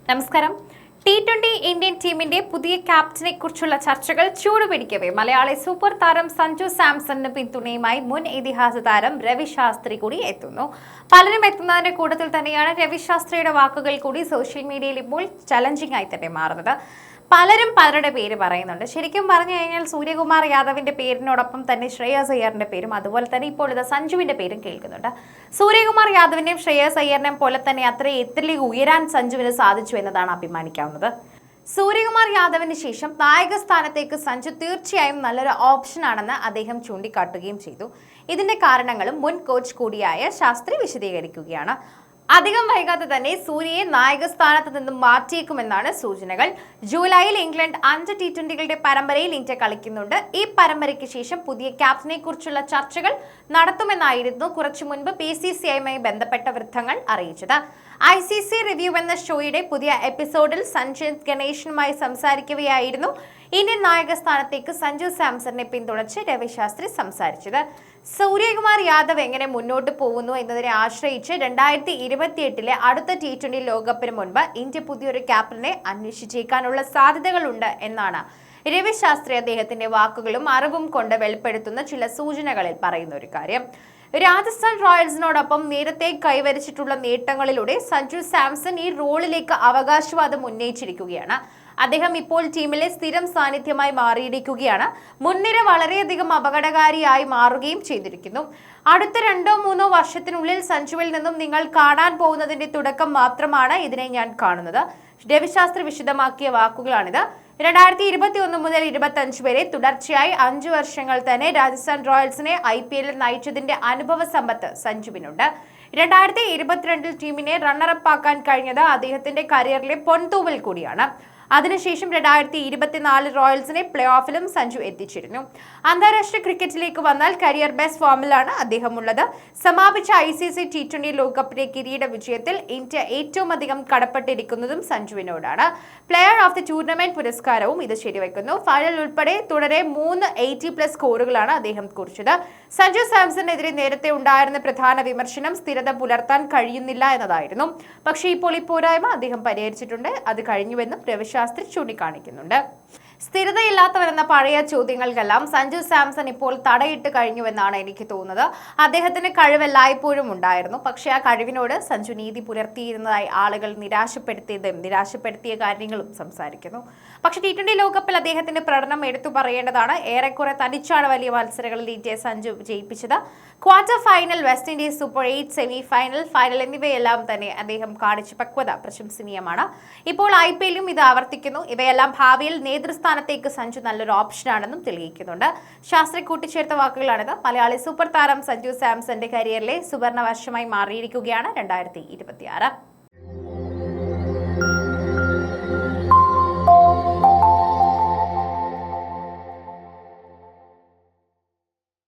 നമസ്കാരം. T20 Indian ടീമിന്റെ പുതിയ ക്യാപ്റ്റനെ കുറിച്ചുള്ള ചർച്ചകൾ ചൂടുപിടിക്കവേ മലയാളി സൂപ്പർ താരം സഞ്ജു സാംസണിന് പിന്തുണയുമായി മുൻ ഇതിഹാസ താരം രവി ശാസ്ത്രി കൂടി എത്തുന്നു. പലരും എത്തുന്നതിന്റെ കൂട്ടത്തിൽ തന്നെയാണ് രവി ശാസ്ത്രിയുടെ വാക്കുകൾ കൂടി സോഷ്യൽ മീഡിയയിൽ ഇപ്പോൾ ചലഞ്ചിങ് ആയി തന്നെ മാറുന്നത്. പലരും പലരുടെ പേര് പറയുന്നുണ്ട്. ശരിക്കും പറഞ്ഞു കഴിഞ്ഞാൽ സൂര്യകുമാർ യാദവിന്റെ പേരിനോടൊപ്പം തന്നെ ശ്രേയസ് അയ്യറിന്റെ പേരും അതുപോലെ തന്നെ ഇപ്പോൾ ഇത് സഞ്ജുവിന്റെ പേരും കേൾക്കുന്നുണ്ട്. സൂര്യകുമാർ യാദവിന്റെയും ശ്രേയസ് അയ്യറിനെയും പോലെ തന്നെ അത്ര എത്തിലേക്ക് ഉയരാൻ സഞ്ജുവിന് സാധിച്ചു എന്നതാണ് അഭിമാനിക്കാവുന്നത്. സൂര്യകുമാർ യാദവിന് ശേഷം നായക സ്ഥാനത്തേക്ക് സഞ്ജു തീർച്ചയായും നല്ലൊരു ഓപ്ഷനാണെന്ന് അദ്ദേഹം ചൂണ്ടിക്കാട്ടുകയും ചെയ്തു. ഇതിന്റെ കാരണങ്ങളും മുൻ കോച്ച് കൂടിയായ ശാസ്ത്രി വിശദീകരിക്കുകയാണ്. അധികം വൈകാതെ തന്നെ സൂര്യയെ നായക സ്ഥാനത്ത് നിന്നും മാറ്റിയേക്കുമെന്നാണ് സൂചനകൾ. ജൂലൈയിൽ ഇംഗ്ലണ്ട് 5 T20കളുടെ പരമ്പരയിൽ ഇന്ത്യ കളിക്കുന്നുണ്ട്. ഈ പരമ്പരയ്ക്ക് ശേഷം പുതിയ ക്യാപ്റ്റനെ കുറിച്ചുള്ള ചർച്ചകൾ നടത്തുമെന്നായിരുന്നു കുറച്ചു മുൻപ് PCCIയുമായി ബന്ധപ്പെട്ട വൃത്തങ്ങൾ അറിയിച്ചത്. ICC റിവ്യൂ എന്ന ഷോയുടെ പുതിയ എപ്പിസോഡിൽ സഞ്ജിത് ഗണേഷനുമായി സംസാരിക്കവെയായിരുന്നു ഇന്ത്യൻ നായക സ്ഥാനത്തേക്ക് സഞ്ജു സാംസണിനെ പിന്തുണച്ച് രവി ശാസ്ത്രി സംസാരിച്ചത്. സൂര്യകുമാർ യാദവ് എങ്ങനെ മുന്നോട്ട് പോകുന്നു എന്നതിനെ ആശ്രയിച്ച് 2028 അടുത്ത T20 ലോകകപ്പിന് മുൻപ് ഇന്ത്യ പുതിയൊരു ക്യാപ്റ്റനെ അന്വേഷിച്ചേക്കാനുള്ള സാധ്യതകളുണ്ട് എന്നാണ് രവി ശാസ്ത്രി അദ്ദേഹത്തിന്റെ വാക്കുകളും അറിവും കൊണ്ട് വെളിപ്പെടുത്തുന്ന ചില സൂചനകളിൽ പറയുന്ന ഒരു കാര്യം. രാജസ്ഥാൻ റോയൽസിനോടൊപ്പം നേരത്തെ കൈവരിച്ചിട്ടുള്ള നേട്ടങ്ങളിലൂടെ സഞ്ജു സാംസൺ ഈ റോളിലേക്ക് അവകാശവാദം ഉന്നയിച്ചിരിക്കുകയാണ്. അദ്ദേഹം ഇപ്പോൾ ടീമിലെ സ്ഥിരം സാന്നിധ്യമായി മാറിയിരിക്കുകയാണ്. മുൻനിര വളരെയധികം അപകടകാരിയായി മാറുകയും ചെയ്തിരിക്കുന്നു. അടുത്ത 2-3 വർഷത്തിനുള്ളിൽ സഞ്ജുവിൽ നിന്നും നിങ്ങൾ കാണാൻ പോകുന്നതിന്റെ തുടക്കം മാത്രമാണ് ഇതിനെ ഞാൻ കാണുന്നത്. രവിശാസ്ത്രി വിശദമാക്കിയ വാക്കുകളാണിത്. 2021 മുതൽ 25 വരെ തുടർച്ചയായി 5 വർഷങ്ങൾ തന്നെ രാജസ്ഥാൻ റോയൽസിനെ IPL നയിച്ചതിന്റെ അനുഭവ സമ്പത്ത് സഞ്ജുവിനുണ്ട്. 2022 ടീമിനെ റണ്ണറപ്പ് ആക്കാൻ കഴിഞ്ഞത് അദ്ദേഹത്തിന്റെ കരിയറിലെ പൊൻതൂവൽ കൂടിയാണ്. അതിനുശേഷം 2024 റോയൽസിനെ പ്ലേ ഓഫിലും സഞ്ജു എത്തിച്ചിരുന്നു. അന്താരാഷ്ട്ര ക്രിക്കറ്റിലേക്ക് വന്നാൽ കരിയർ ബെസ്റ്റ് ഫോമിലാണ് അദ്ദേഹം ഉള്ളത്. സമാപിച്ച ICC T20 ലോകകപ്പിലെ കിരീട വിജയത്തിൽ ഇന്ത്യ ഏറ്റവും അധികം കടപ്പെട്ടിരിക്കുന്നതും സഞ്ജുവിനോടാണ്. പ്ലെയർ ഓഫ് ദി ടൂർണമെന്റ് പുരസ്കാരവും ഇത് ശരിവെക്കുന്നു. ഫൈനൽ ഉൾപ്പെടെ തുടരെ 3 80+ സ്കോറുകളാണ് അദ്ദേഹം കുറിച്ചത്. സഞ്ജു സാംസണിനെതിരെ നേരത്തെ ഉണ്ടായിരുന്ന പ്രധാന വിമർശനം സ്ഥിരത പുലർത്താൻ കഴിയുന്നില്ല എന്നതായിരുന്നു. പക്ഷേ ഇപ്പോൾ ഈ പോരായ്മ അദ്ദേഹം പരിഹരിച്ചിട്ടുണ്ട്. അത് കഴിഞ്ഞുവെന്നും രവിശാസ്ത്രി ചൂണ്ടിക്കാണിക്കുന്നുണ്ട്. സ്ഥിരതയില്ലാത്തവരെന്ന പഴയ ചോദ്യങ്ങൾക്കെല്ലാം സഞ്ജു സാംസൺ ഇപ്പോൾ തടയിട്ട് കഴിഞ്ഞുവെന്നാണ് എനിക്ക് തോന്നുന്നത്. അദ്ദേഹത്തിന് കഴിവെല്ലായ്പ്പോഴും ഉണ്ടായിരുന്നു. പക്ഷേ ആ കഴിവിനോട് സഞ്ജു നീതി പുലർത്തിയിരുന്നതായി ആളുകൾ നിരാശപ്പെടുത്തിയ കാര്യങ്ങളും സംസാരിക്കുന്നു. പക്ഷേ T20 ലോകകപ്പിൽ അദ്ദേഹത്തിന്റെ പ്രകടനം എടുത്തു പറയേണ്ടതാണ്. ഏറെക്കുറെ തനിച്ചാണ് വലിയ മത്സരങ്ങളിൽ ഇന്ത്യയെ സഞ്ജു ജയിപ്പിച്ചത്. Quarter final, West Indies super 8, semi final എന്നിവയെല്ലാം തന്നെ അദ്ദേഹം കാണിച്ച പക്വത പ്രശംസനീയമാണ്. ഇപ്പോൾ IPLലും ഇത് ആവർത്തിക്കുന്നു. ഇവയെല്ലാം ഭാവിയിൽ നേതൃസ്ഥാനത്തേക്ക് സഞ്ജു നല്ലൊരു ഓപ്ഷനാണെന്നും തെളിയിക്കുന്നുണ്ട്. ശാസ്ത്രി കൂട്ടിച്ചേർത്ത വാക്കുകളാണിത്. മലയാളി സൂപ്പർ താരം സഞ്ജു സാംസന്റെ കരിയറിലെ സുവർണ വർഷമായി മാറിയിരിക്കുകയാണ് 2026.